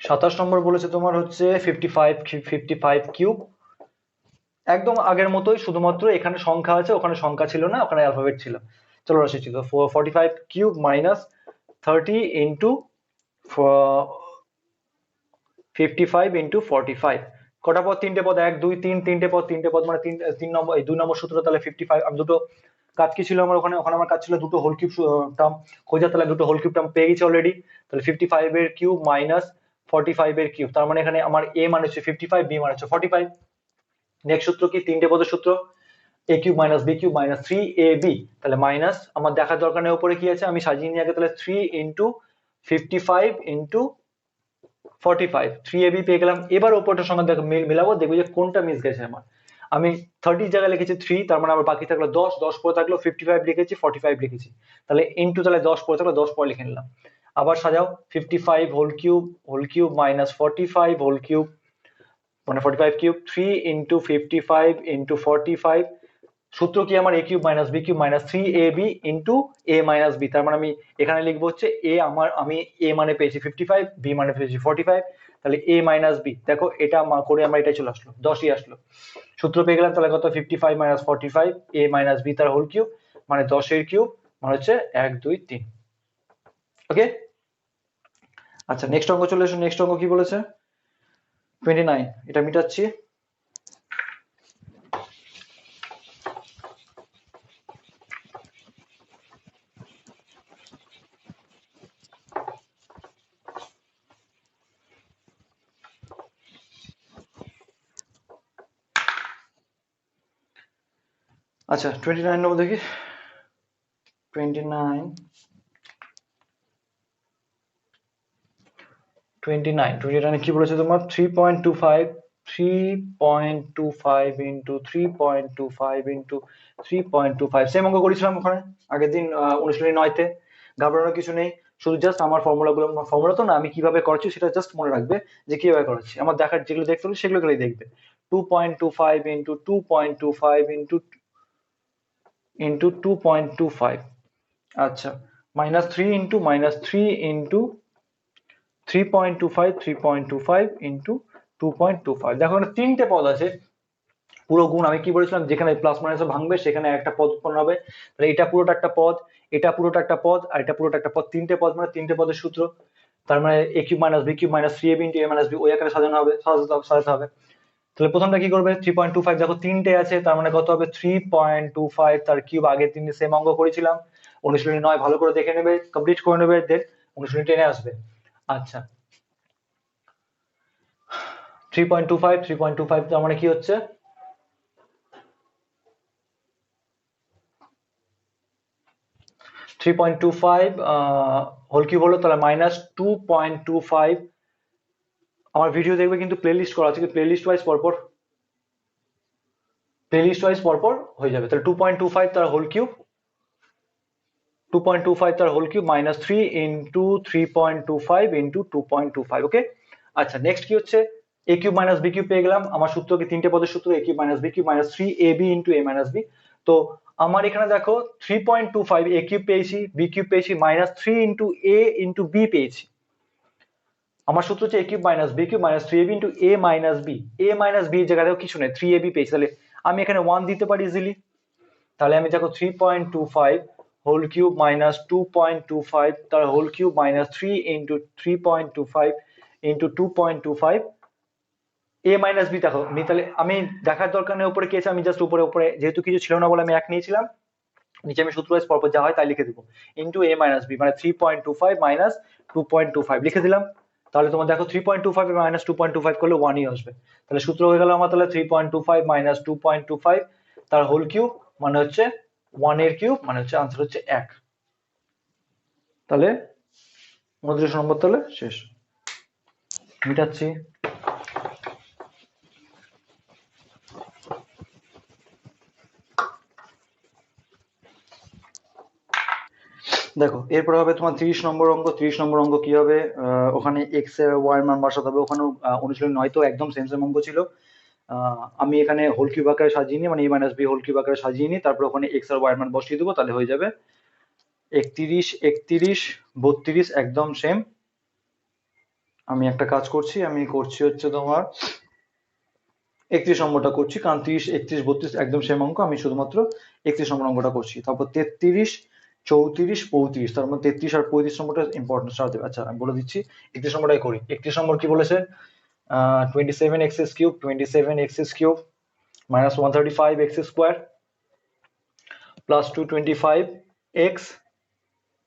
27 নম্বর বলেছে তোমার হচ্ছে 55 কিউব, একদম আগের মতোই, শুধুমাত্র এখানে সংখ্যা আছে ওখানে সংখ্যা ছিল না, ওখানে অ্যালফাবেট ছিল। চলো রাশি ছিল 45 কিউব মাইনাস 30 ইন্টু 55 ইন্টু 45, কটা পদ, তিনটে পদ, 1 2 3, তিনটে পদ মানে তিন নম্বর, এই 2 নম্বর সূত্র। তাহলে 55 আমি দুটো কাজ কি ছিল আমার ওখানে, আমার কাজ ছিল দুটো হোল কিউব টার্ম খোঁজা, তাহলে দুটো হোল কিউব টার্ম পেয়ে গেছি অলরেডি। তাহলে 55 এর কিউব মাইনাস 45 এর কিউব, তার মানে এখানে আমার a মানে হচ্ছে 55, b মানে হচ্ছে 45। নেক্সট সূত্র কি, তিনটে পদের সূত্র, a cube minus b cube minus 3ab, তাহলে মাইনাস আমার দেখার দরকার নেই উপরে কি আছে, আমি সাজিয়ে নিয়ে আগে। তাহলে 3 ইন্টু 55 ইন্টু 45, 3ab পেয়ে গেলাম। এবার ওপরটার সঙ্গে দেখো মিলাবো, দেখবো যে কোনটা মিস গেছে আমার। আমি 30 জায়গায় লিখেছি 3, তার মানে আমার বাকি থাকলো 10, 10 পরে থাকলো 55 লিখেছি, 45 লিখেছি, তাহলে ইন্টু, তাহলে 10 পরে থাকলো 10 পরে লিখে নিলাম। আবার সাজাও 55 whole cube minus 45 whole cube মানে 45 কিউব, 3 ইন্টু 55 ইন্টু 45, সূত্র কি আমার a cube minus b cube minus 3ab into a minus b, তার মানে আমি এখানে লিখবো হচ্ছে a, আমি a মানে পেয়েছি 55, b মানে পেয়েছি 45, তাহলে a মাইনাস b, দেখো এটা করে আমার এটাই চলে আসলো, 10ই আসলো। সূত্র পেয়ে গেলাম, তাহলে কত 55 মাইনাস 45 a মাইনাস b তার হোল কিউব মানে 10 এর কিউব মানে হচ্ছে 1 2 3। ওকে, আচ্ছা নেক্সট অঙ্ক চলে এসো। নেক্সট অঙ্ক কি বলেছে 29, এটা মিটাচ্ছি। আচ্ছা 29 নম্বর দেখি, 29 কি বলেছে তোমার 3.25 ইন্টু 3.25 ইন্টু 3.25, সেম অঙ্ক করেছিলাম ওখানে আগের দিন অনুশীলনী 9 তে। ঘাবড়ানোর কিছু নেই, শুধু জাস্ট আমার ফর্মুলা তো না, আমি কিভাবে করছি সেটা জাস্ট মনে রাখবে যে কিভাবে করছি, আমার দেখার যেগুলো দেখতে হলে সেগুলো গেলেই দেখবে। 2.25 ইন্টু 2.25 ইন্টু 2.25, আচ্ছা 3.25 ইন্টু 2.25। দেখো এখানে তিনটে পদ আছে, পুরো গুণ। আমি কি বলেছিলাম, যেখানে প্লাস মাইনাস ভাঙবে সেখানে একটা পদ উৎপন্ন হবে। তাহলে এটা পুরোটা একটা পদ, এটা পুরোটা একটা পদ, আর এটা পুরোটা একটা পদ। তিনটে পদ মানে তিনটে পদের সূত্র। তার মানে a cube minus b cube minus 3ab into a minus b ওই আকারে সাজানো হবে, সাজাতে হবে। তাহলে প্রথমটা কি করবে, 3.25, দেখো তিনটে আছে তার মানে কত হবে 3.25, তার কিউব। আগের দিনে সেম অঙ্ক করেছিলাম, অনুশীলনী 9 ভালো করে দেখে নেবে, কমপ্লিট করে নেবে, দেন অনুশীলনী 10 আসবে। আচ্ছা 3.25 তার মানে কি হচ্ছে, 3.25 হোল কিউব হলো, তাহলে -2.25। আমার ভিডিও দেখবে কিন্তু প্লেলিস্ট করা আছে, প্লেলিস্ট ওয়াইজ পরপর হয়ে যাবে। তাহলে 2.25 তার হোল কিউব, 2.25 তার whole cube minus 3 into 3.25 into 2.25। Okay, আচ্ছা নেক্সট কি হচ্ছে, a cube minus b cube পেয়ে গেলাম। আমার সূত্র কি, তিনটে পদের সূত্র, a cube minus b cube minus 3ab into a minus b। তো আমার এখানে দেখো 3.25 a কিউব পেয়েছি, b কিউব পেয়েছি, minus 3 into a into b পেয়েছি। আমার সূত্র হচ্ছে a cube minus b cube minus 3ab into a minus b। a minus b এর জায়গায় কিছু নেই, 3ab পেয়েছি, তাহলে আমি এখানে 1 দিতে পারি ইজিলি। তাহলে আমি দেখো 3.25 হোল কিউব মাইনাস 2.25 তার whole cube minus 3 into 3.25 into 2.25 a minus b। দেখো আমি তাহলে আমি দেখার দরকার নেই উপরে কি আছে, আমি জাস্ট উপরে উপরে যেহেতু কিছু ছিল না বলে আমি 1 নিয়েছিলাম, নিচে আমি সূত্র ওয়াইজ পরপর যা হয় তাই লিখে দিব, ইন্টু a মাইনাস b মানে 3.25 মাইনাস 2.25 লিখে দিলাম। তাহলে তোমার দেখো 3.25 মাইনাস 2.25 করলে 1ই আসবে। তাহলে সূত্র হয়ে গেল আমার, তাহলে 3.25 মাইনাস 2.25 তার হোল কিউব মানে হচ্ছে 1 এর কিউব, মানে হচ্ছে আনসার হচ্ছে 1। তাহলে 29 নম্বর তাহলে শেষ, মিটাচ্ছি। দেখো এরপর হবে তোমার 30 নম্বর অঙ্ক। 30 নম্বর অঙ্ক কি হবে, ওখানে এক্স এর ওয়াই এর মান বসাতে হবে। ওখানে অনুশীলনী 9 তো একদম সেম সেম অঙ্ক ছিল। আমি এখানে হোল কিউব আকারে সাজিয়ে নিই, মানে a minus b whole cube আকারে সাজিয়ে নিই, তারপর ওখানে এক্স আর ওয়াই এর মান বসিয়ে দেবো, তাহলে হয়ে যাবে 31 31 32 একদম সেম। আমি একটা কাজ করছি, আমি করছি হচ্ছে তোমার 31 নম্বরটা করছি, কারণ 30 31 32 একদম সেম অঙ্ক, আমি শুধুমাত্র 31 নম্বর অঙ্কটা করছি। তারপর 33 34 35, তার মধ্যে 33 আর 35 নম্বরটা ইম্পর্টেন্ট দেবে। আচ্ছা আমি বলে দিচ্ছি, 31 নম্বরটাই করি। 31 নম্বর কি বলেছে, 27x cube 27x cube minus 135x square plus 225x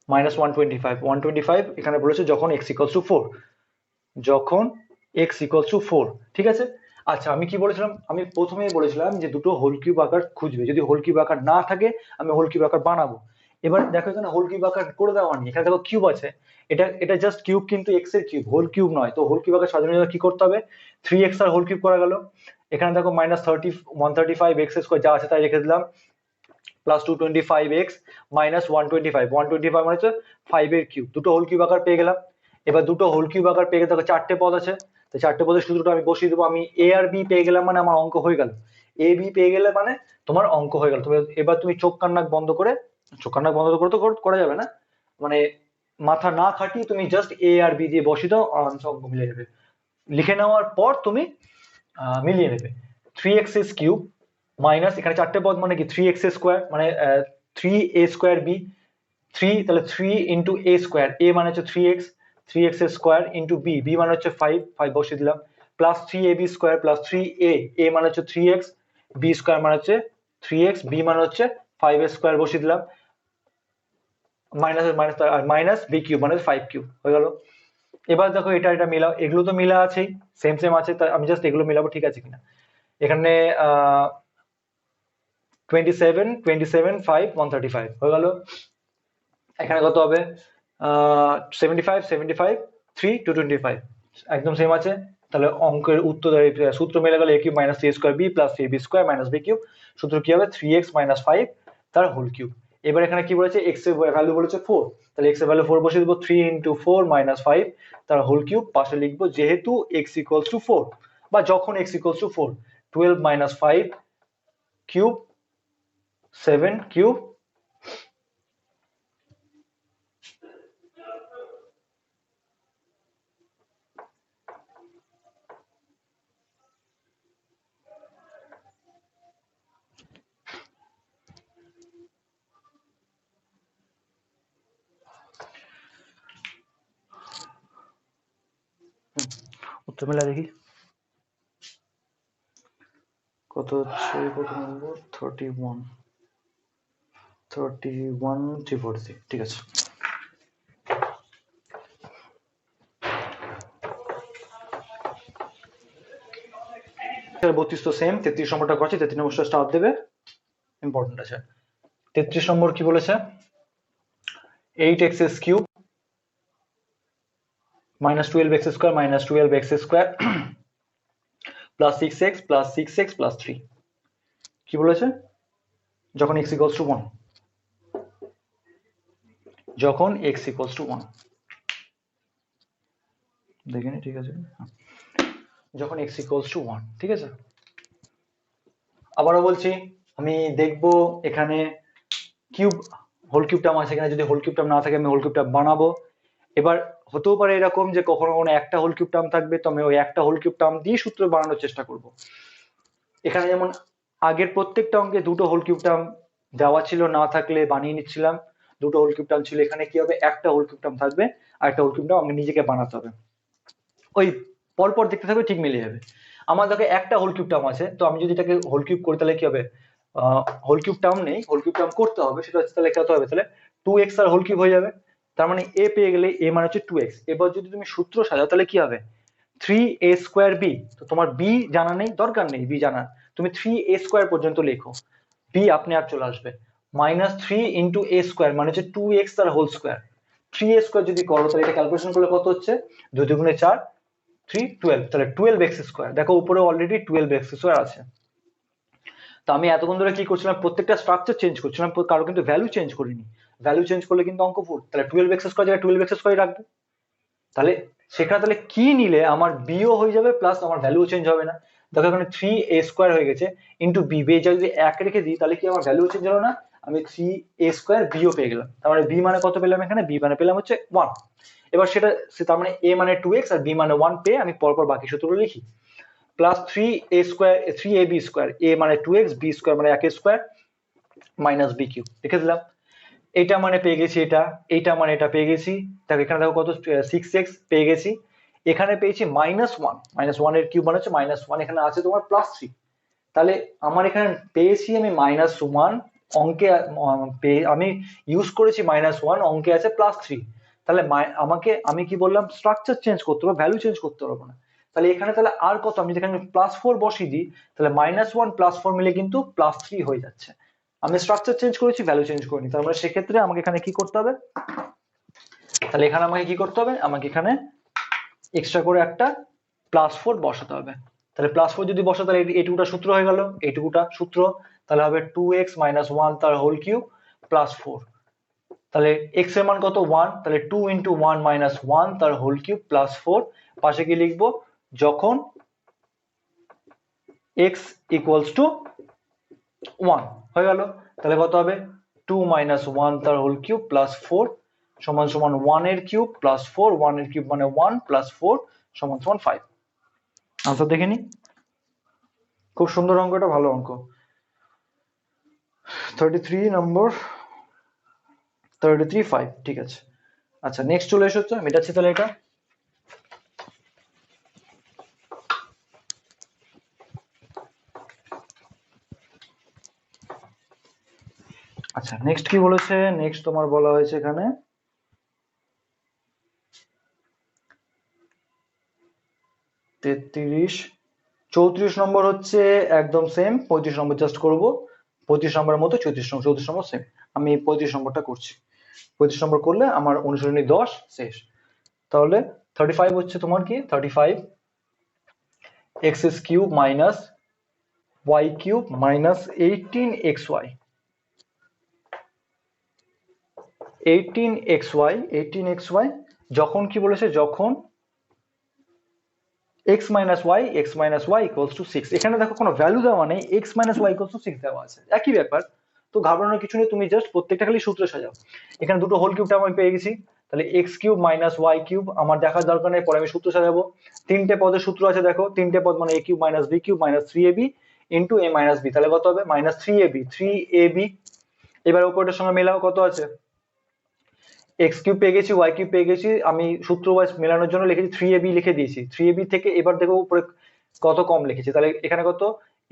minus 125 এখানে বলেছে যখন x equals to 4, যখন x equals to 4। ঠিক আছে, আচ্ছা আমি কি বলেছিলাম, আমি প্রথমেই বলেছিলাম যে দুটো হোল কিউব আকার খুঁজবে, যদি হোল কিউব আকার না থাকে আমি হোল কিউব আকার বানাবো। এবার দেখো এখানে হোল কিউব আকার করে দেওয়া নেই, এখানে দেখো কিউব আছে, এটা এটা জাস্ট কিউব, কিন্তু x এর কিউব, হোল কিউব নয়। তো হোল কিউব আকার সাজানোর জন্য কি করতে হবে, 3x আর হোল কিউব করা গেল। এখানে দেখো মাইনাস 135x স্কোয়ার যা আছে তাই রেখে দিলাম, প্লাস 225x মাইনাস 125 মানে হচ্ছে 5 এর কিউব, দুটো হোল কিউব আকার পেয়ে গেলাম। এবার দুটো হোল কিউব আকার পেয়ে গেলে দেখো চারটে পদ আছে, তো চারটে পদের সূত্রটা আমি বসিয়ে দেবো। আমি a আর b পেয়ে গেলাম মানে আমার অঙ্ক হয়ে গেল, a b পেয়ে গেলে মানে তোমার অঙ্ক হয়ে গেল। এবার তুমি চোখ কান নাক বন্ধ করে, চোখ কান নাক বন্ধ করে তো করা যাবে না, মানে মাথা না খাটিয়ে তুমি জাস্ট a আর b দিয়ে বসিয়ে দাও, আরামসে অঙ্ক মিলে যাবে। লিখে নেওয়ার পর তুমি মিলিয়ে নেবে। 3x কিউব মাইনাস, এখানে চারটে পদ মানে কি 3x স্কোয়ার মানে 3a স্কোয়ার b, 3 তাহলে 3 ইন্টু a স্কোয়ার, a মানে হচ্ছে 3x square into b, b মানে হচ্ছে 5 বসিয়ে দিলাম, plus 3ab square plus 3a, a মানে হচ্ছে 3x, b স্কোয়ার মানে হচ্ছে 3x, b মানে হচ্ছে 5 স্কোয়ার বসিয়ে দিলাম, মাইনাস মাইনাস b কিউব মানে 5 কিউব হয়ে গেল। এবার দেখো এটা এটা মিলাও, এগুলো তো মিলা আছেই, সেম সেম আছে, তাই আমি জাস্ট এগুলো মিলাবো ঠিক আছে কিনা। এখানে 27 27 5 135 হয়ে গেল। এখানে কত হবে 75 75 3 225 একদম সেম আছে। তাহলে অঙ্কের উত্তর সূত্র মিলে গেল a cube minus c square b plus 3b square minus b cube. সূত্র কি হবে 3x মাইনাস 5 তার হোল কিউব। এবার এখানে কি বলেছে, x এর ভ্যালু বলেছে 4, তাহলে x এর ভ্যালু 4 বসিয়ে দেবো, 3 ইন্টু 4 মাইনাস 5 তার হোল কিউব। পাশে লিখবো যেহেতু x ইকুয়ালস টু 4 বা যখন x equals to 4, 12 minus 5 cube 7 cube তো মেলা দেখি কত হচ্ছে, কত নম্বর 31346, ঠিক আছে। বত্রিশ তো সেম, 33 নম্বরটা করছি, 33 নম্বরটা স্টার দেবে, ইম্পর্টেন্ট আছে। 33 নম্বর কি বলেছে, 8x cube minus 12x square minus 12x square plus 6x plus 6x plus 3 কি বলেছে, যখন x equals to 1, যখন x equals to 1 দেখিনি, ঠিক আছে, যখন x equals to 1, ঠিক আছে। আবারও বলছি, আমি দেখবো এখানে কিউব হোল কিউব টার্ম আছে কিনা, যদি হোল কিউব টার্ম না থাকে আমি হোল কিউব টার্ম বানাবো। এবার হতেও পারে এরকম যে কখনো কখনো একটা হোল কিউব টার্ম থাকবে, তো আমি ওই একটা হোল কিউব টার্ম দিয়ে সূত্র বানানোর চেষ্টা করব। এখানে যেমন আগের প্রত্যেকটা অঙ্কে দুটো হোল কিউব টার্ম দেওয়া ছিল, না থাকলে বানিয়ে নিচ্ছিলাম, দুটো হোল কিউব টার্ম ছিল, এখানে কি হবে, একটা হোল কিউব টার্ম থাকবে, আর একটা হোল কিউব টার্ম আমাকে নিজেকে বানাতে হবে, ওই পরপর দেখতে থাকবে ঠিক মিলে যাবে। আমার দেখো একটা হোল কিউব টার্ম আছে, তো আমি যদি এটাকে হোল কিউব করি তাহলে কি হবে, হোল কিউব টার্ম নেই, হোল কিউব টার্ম করতে হবে, সেটা হচ্ছে তাহলে কত হবে, তাহলে 2x আর হোল কিউব হয়ে যাবে, তার মানে a পেয়ে গেলে a মানে হচ্ছে 2x। এবার যদি তুমি সূত্র সাজাও তাহলে কি হবে, 3a² b, তো তোমার b জানা নেই, দরকার নেই b জানা, তুমি 3a² পর্যন্ত লেখো, b আপনি আর চলে আসবে, -3 × a² মানে হচ্ছে 2x তার হোল স্কয়ার, 3a² যদি করো তাহলে এটা ক্যালকুলেশন করলে কত হচ্ছে, 2 × 4 3 12, তাহলে 12x², দেখো উপরে অলরেডি 12x² আছে। তো আমি এতক্ষণ ধরে কি করছিলাম, প্রত্যেকটা স্ট্রাকচার চেঞ্জ করছিলাম, কারো কিন্তু ভ্যালু চেঞ্জ করিনি, ভ্যালু চেঞ্জ করলে কিন্তু অঙ্ক ভুল, তাহলে 12x² জায়গায় 12x² রাখবো, তাহলে সেখানে তাহলে কি নিলে আমার বিও হয়ে যাবে প্লাস আমার ভ্যালুও চেঞ্জ হবে না। দেখো এখানে 3a² হয়ে গেছে ইন্টু বি, বে যদি 1 রেখে দিই তাহলে কি আমার ভ্যালু চেঞ্জ হলো না, আমি 3a² বিও পেয়ে গেলাম, তার মানে বি মানে কত পেলাম, এখানে বি মানে পেলাম হচ্ছে 1। এবার সেটা তার মানে a মানে 2x আর b মানে 1 পেয়ে আমি পরপর বাকি সূত্রগুলো লিখি, প্লাস 3ab², a মানে 2x, b² মানে 1² মাইনাস b কিউব লিখে দিলাম। এটা মানে পেয়ে গেছি এটা, এইটা মানে এটা পেয়ে গেছি, দেখো এখানে দেখো কত 6x পেয়ে গেছি, এখানে পেয়েছি -1 এর কিউব মানে হচ্ছে -1, এখানে আছে তোমার +3, তাহলে আমার এখানে পেয়েছি আমি -1, অঙ্কে আমি ইউজ করেছি -1, অঙ্কে আছে +3, তাহলে আমাকে আমি কি বললাম, স্ট্রাকচার চেঞ্জ করতে হবে, ভ্যালু চেঞ্জ করতে পারবো না, তাহলে এখানে তাহলে আর কত, আমি যেখানে +4 বসিয়ে দিই তাহলে -1 +4 মিলে কিন্তু +3 হয়ে যাচ্ছে, আমি স্ট্রাকচার চেঞ্জ করেছি, ভ্যালু চেঞ্জ করিনি, তার মানে সেক্ষেত্রে আমাকে এখানে কি করতে হবে, তাহলে এখানে আমাকে কি করতে হবে, আমাকে এখানে এক্সট্রা করে একটা +4 বসাতে হবে, তাহলে +4 যদি বসা তাহলে এইটুকুটা সূত্র হয়ে গেল, এইটুকুটা সূত্র, তাহলে হবে 2x - 1 তার হোল কিউব +4, তাহলে x এর মান কত 1, তাহলে 2 × 1 - 1 তার হোল কিউব +4, পাশে কি লিখবো, যখন x = 1 হয়ে গেল, তাহলে কত হবে 2 - 1 তার হোল কিউব +4 সমান সমান 1 এর কিউব +4, 1 এর কিউব মানে 1 +4 সমান সমান 5। আনসার দেখে নি, খুব সুন্দর অঙ্ক, এটা ভালো অঙ্ক। 33 নম্বর 33 5, ঠিক আছে। আচ্ছা নেক্সট চলে এসেছে, মেটাচ্ছি তাহলে এটা। আচ্ছা নেক্সট কি বলেছে, নেক্সট তোমার বলা হয়েছে এখানে 34 নম্বর হচ্ছে একদম সেম, 35 নম্বর জাস্ট করব, 35 নম্বরের মতো 34 নম্বর সেম, আমি 35 নম্বরটা করছি, 35 নম্বর করলে আমার অনুশীলনী 10 শেষ। তাহলে 35 হচ্ছে তোমার কি, 35 x³ - y³ - 18xy, 18xy যখন কি বলেছে, যখন x - y = 6, এখানে দেখো কোনো ভ্যালু দেওয়া নেই, x - y = 6 দেওয়া আছে, একই ব্যাপার, তো ঘাবড়ানোর কিছু নেই, তুমি জাস্ট প্রত্যেকটা খালি সূত্র সাজাও। এখানে দুটো হোল কিউবটা আমি পেয়ে গেছি, তাহলে x³ - y³ আমার দেখার দরকার নেই, পরে আমি সূত্র সাজাবো, তিনটে পদের সূত্র আছে দেখো, তিনটে পদ মানে a³ - b³ - 3ab * a - b, তাহলে কত হবে -3ab, 3ab। এবার উপরটার সঙ্গে মেলাও, কত আছে এক্স কিউব পেয়ে গেছি, ওয়াই কিউব পেয়ে গেছি, আমি সূত্র ওয়াইজ মেলানোর জন্য লিখেছি 3ab লিখে দিয়েছি। 3ab থেকে এবার দেখো উপরে কত কম লিখেছি, তাহলে এখানে কত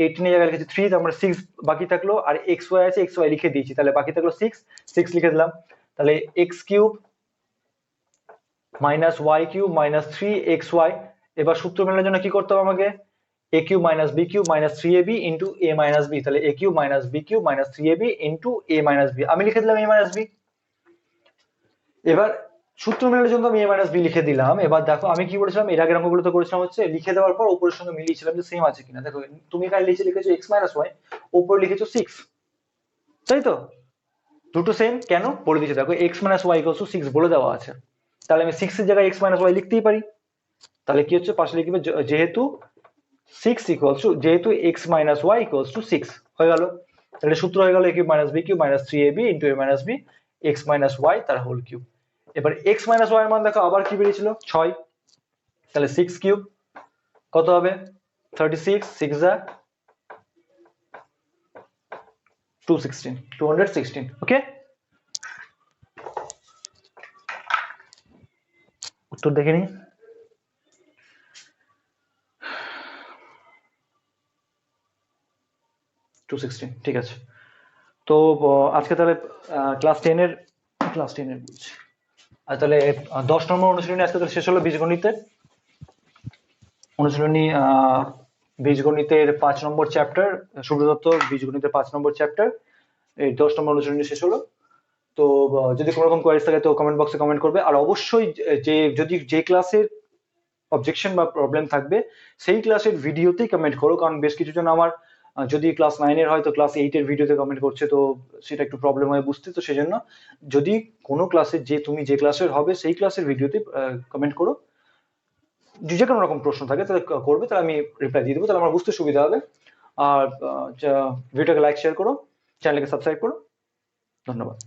18 এর জায়গায় লিখেছি 3, তার মানে 6 বাকি থাকলো, আর এক্স ওয়াই আছে, এক্স ওয়াই লিখে দিয়েছি, তাহলে বাকি থাকলো 6 লিখে দিলাম। তাহলে x cube minus y cube minus 3xy। এবার সূত্র মেলানোর জন্য কি করতে হবে আমাকে, a cube minus b cube minus 3ab into a minus b, তাহলে a cube minus b cube minus 3ab into a minus b, আমি লিখে দিলাম a মাইনাস বি। এবার সূত্র মেলানোর জন্য আমি a মাইনাস বি লিখে দিলাম। এবার দেখো আমি কি করেছিলাম, এর আগের অঙ্কগুলো তো করেছিলাম হচ্ছে লিখে দেওয়ার পর উপরের সঙ্গে মিলিয়েছিলাম যে সেম আছে কিনা। দেখো তুমি এখানে লিখেছো x মাইনাস ওয়াই, উপরে লিখেছো 6, তাই তো, দুটো সেম কেন বলে দিয়েছে, দেখো x minus y equals to 6 বলে দেওয়া আছে, তাহলে আমি 6 এর জায়গায় x মাইনাস ওয়াই লিখতেই পারি। তাহলে কি হচ্ছে, পাশে লিখবে যেহেতু 6 ইকুয়ালস টু, যেহেতু x minus y equals to 6 হয়ে গেল, তাহলে সূত্র হয়ে গেল a cube minus b cube minus 3ab into a minus b x minus y তার হোল কিউব। এবার x মাইনাস ওয়াই এর মান দেখো আবার কি বেরিয়েছিল 6, তাহলে 6 কিউব কত হবে 36, 6 যা 216, ওকে। উত্তর দেখে নিই, ঠিক আছে। তো আজকে তাহলে ক্লাস 10 এর বলছি, আর তাহলে 10 নম্বর অনুশীলনী আজকে তাহলে শেষ হলো বীজগণিতের অনুশীলনী। বীজগণিতের 5 নম্বর চ্যাপ্টার, সুব্রত বীজগণিতের 5 নম্বর চ্যাপ্টার, এই 10 নম্বর অনুশীলনী শেষ হলো। তো যদি কোনো রকম কোয়ারিজ থাকে তো কমেন্ট বক্সে কমেন্ট করবে, আর অবশ্যই যে ক্লাসের অবজেকশন বা প্রবলেম থাকবে সেই ক্লাসের ভিডিওতেই কমেন্ট করো, কারণ বেশ কিছু জন আমার যদি ক্লাস 9 এর হয় তো ক্লাস 8 এর ভিডিওতে কমেন্ট করছে, তো সেটা একটু প্রবলেম হয় বুঝতে, তো সেজন্য যদি কোনো ক্লাসের তুমি যে ক্লাসের হবে সেই ক্লাসের ভিডিওতে কমেন্ট করো, যে কোনো রকম প্রশ্ন থাকে তাহলে করবে, তাহলে আমি রিপ্লাই দিয়ে দেবো, তাহলে আমার বুঝতে সুবিধা হবে। আর ভিডিওটাকে লাইক শেয়ার করো, চ্যানেলকে সাবস্ক্রাইব করো, ধন্যবাদ।